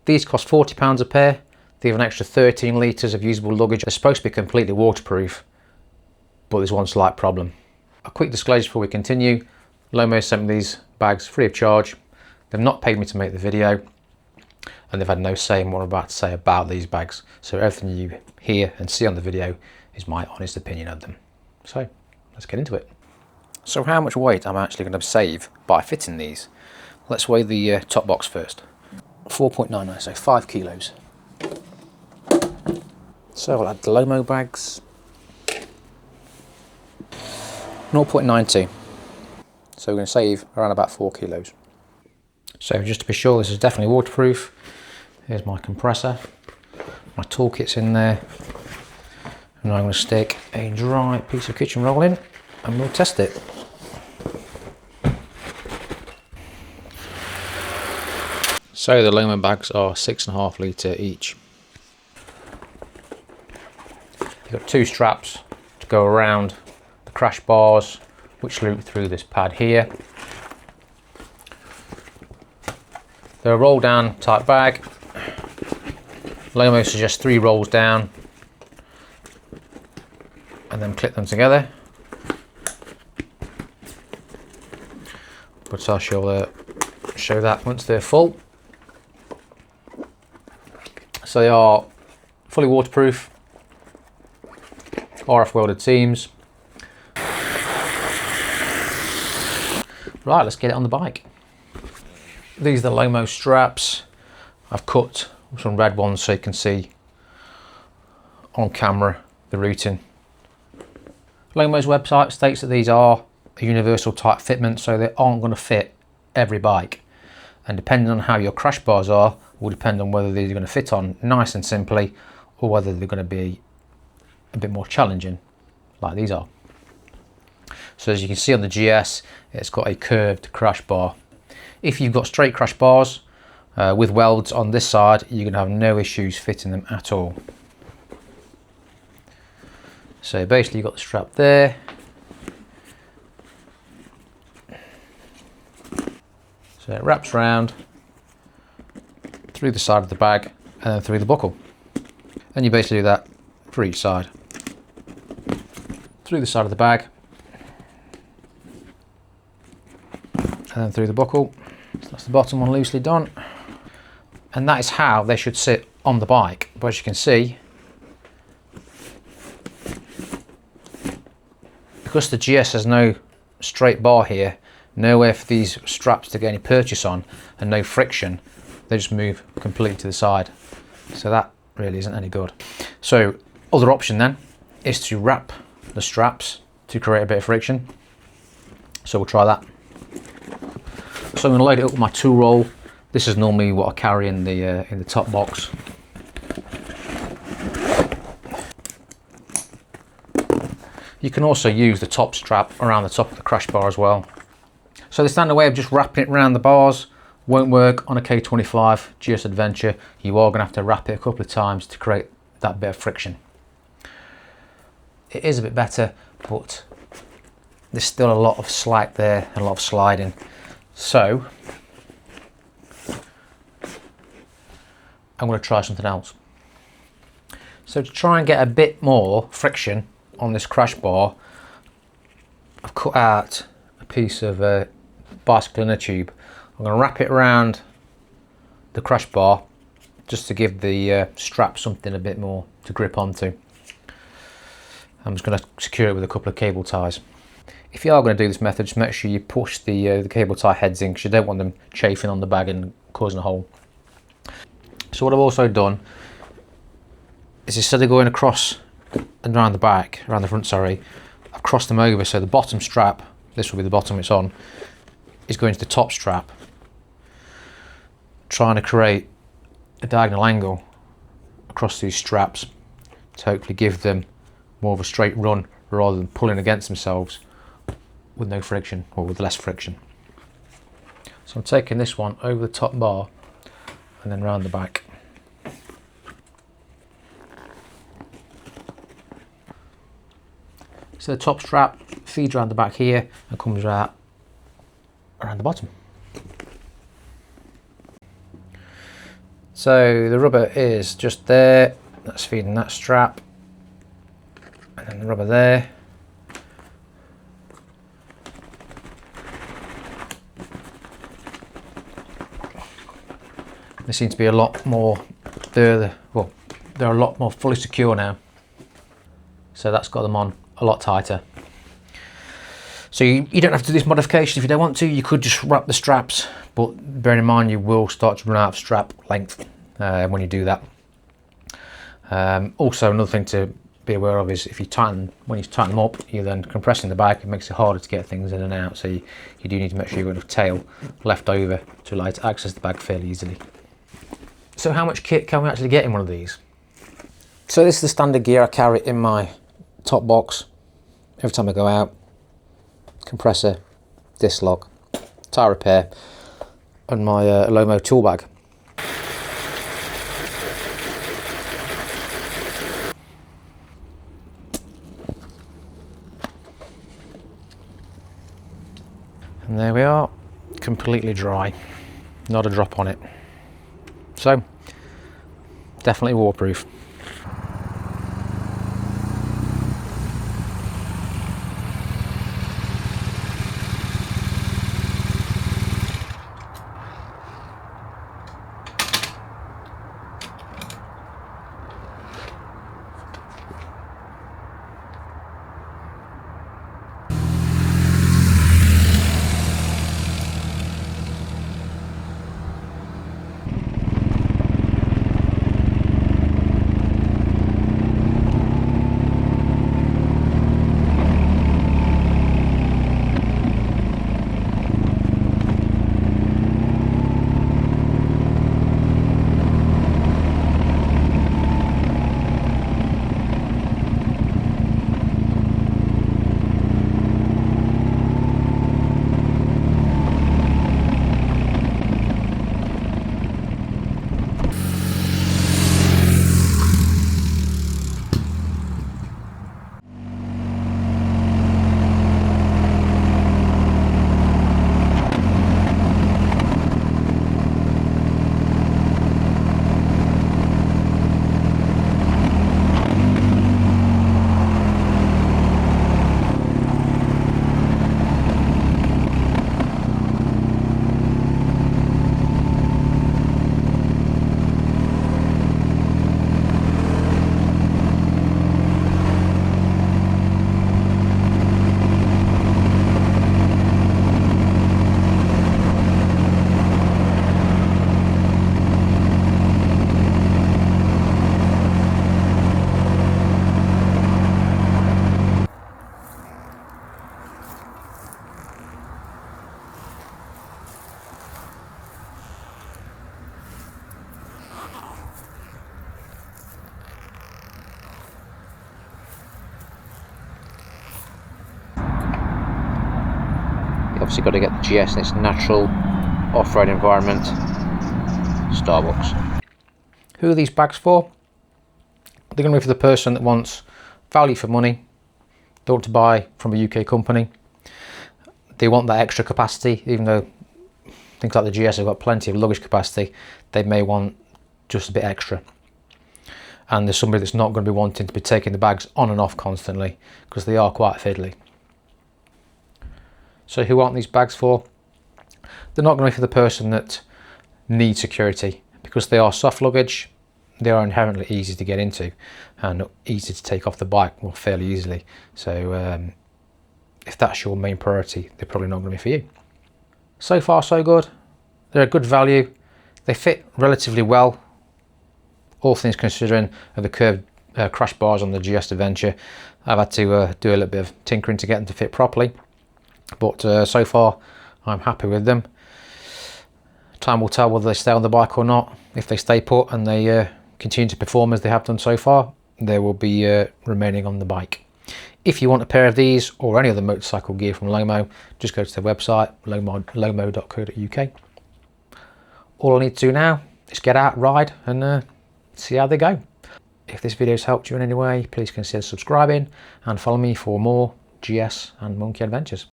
These cost £40 a pair. They have an extra 13 litres of usable luggage. They're supposed to be completely waterproof, but there's one slight problem. A quick disclosure before we continue. Lomo sent me these bags free of charge. They've not paid me to make the video, and they've had no say in what I'm about to say about these bags. So everything you hear and see on the video is my honest opinion of them. So let's get into it. So how much weight I'm actually going to save by fitting these? Let's weigh the top box first. 4.99, so 5 kilos. So I'll add the Lomo bags. 0.92. So we're going to save around about 4 kilos. So just to be sure this is definitely waterproof, here's my compressor. My toolkit's in there. And I'm going to stick a dry piece of kitchen roll in and we'll test it. So the Lomo bags are 6.5 litre each. You've got 2 straps to go around the crash bars, which loop through this pad here. They're a roll down type bag. Lomo suggests 3 rolls down and then clip them together. But I shall show that once they're full. So they are fully waterproof, RF welded seams. Right, let's get it on the bike. These are the Lomo straps. I've cut some red ones so you can see on camera the routing. Lomo's website states that these are a universal type fitment, so they aren't going to fit every bike. And depending on how your crash bars are, will depend on whether these are going to fit on nice and simply, or whether they're going to be a bit more challenging, like these are. So as you can see on the GS, it's got a curved crash bar. If you've got straight crash bars with welds on this side, you're going to have no issues fitting them at all. So basically you've got the strap there. So it wraps around through the side of the bag and then through the buckle. And you basically do that for each side. Through the side of the bag and then through the buckle. So that's the bottom one loosely done. And that is how they should sit on the bike. But as you can see, because the GS has no straight bar here, nowhere for these straps to get any purchase on, and no friction, they just move completely to the side. So that really isn't any good. So other option then is to wrap the straps to create a bit of friction. So we'll try that. So I'm going to load it up with my tool roll. This is normally what I carry in the top box. You can also use the top strap around the top of the crash bar as well. So the standard way of just wrapping it around the bars won't work on a K25 GS Adventure. You are going to have to wrap it a couple of times to create that bit of friction. It is a bit better, but there's still a lot of slack there and a lot of sliding. So I'm going to try something else. So to try and get a bit more friction on this crash bar, I've cut out a piece of bicycle inner tube. I'm going to wrap it around the crash bar just to give the strap something a bit more to grip onto. I'm just going to secure it with a couple of cable ties. If you are going to do this method, just make sure you push the cable tie heads in, because you don't want them chafing on the bag and causing a hole. So what I've also done is, instead of going across and around the back, around the front, sorry, I've crossed them over, so the bottom strap, this will be the bottom it's on, is going to the top strap, trying to create a diagonal angle across these straps to hopefully give them more of a straight run rather than pulling against themselves with no friction, or with less friction. So I'm taking this one over the top bar and then round the back. So the top strap feeds around the back here and comes out around the bottom. So the rubber is just there, that's feeding that strap, and then the rubber there. They seem to be a lot more, they're a lot more fully secure now. So that's got them on a lot tighter. So you don't have to do this modification if you don't want to. You could just wrap the straps, but bearing in mind you will start to run out of strap length when you do that. Also, another thing to be aware of is if you when you tighten them up, you're then compressing the bag. It makes it harder to get things in and out. So you do need to make sure you've got enough tail left over to allow you to access the bag fairly easily. So how much kit can we actually get in one of these? So this is the standard gear I carry in my top box every time I go out. Compressor, disc lock, tyre repair, and my Lomo tool bag. And there we are, completely dry, not a drop on it. So, definitely waterproof. You obviously got to get the GS in its natural off-road environment. Starbucks. Who are these bags for? They're going to be for the person that wants value for money. They want to buy from a UK company. They want that extra capacity, even though things like the GS have got plenty of luggage capacity, they may want just a bit extra. And there's somebody that's not going to be wanting to be taking the bags on and off constantly because they are quite fiddly. So who aren't these bags for? They're not going to be for the person that needs security because they are soft luggage. They are inherently easy to get into and easy to take off the bike fairly easily. So if that's your main priority, they're probably not going to be for you. So far so good. They're a good value. They fit relatively well, all things considering the curved crash bars on the GS Adventure. I've had to do a little bit of tinkering to get them to fit properly, but so far I'm happy with them. Time will tell whether they stay on the bike or not. If they stay put and they continue to perform as they have done so far, they will be remaining on the bike. If you want a pair of these or any other motorcycle gear from Lomo, just go to their website, lomo.co.uk. All I need to do now is get out, ride, and see how they go. If this video has helped you in any way, please consider subscribing and follow me for more GS and Monkey adventures.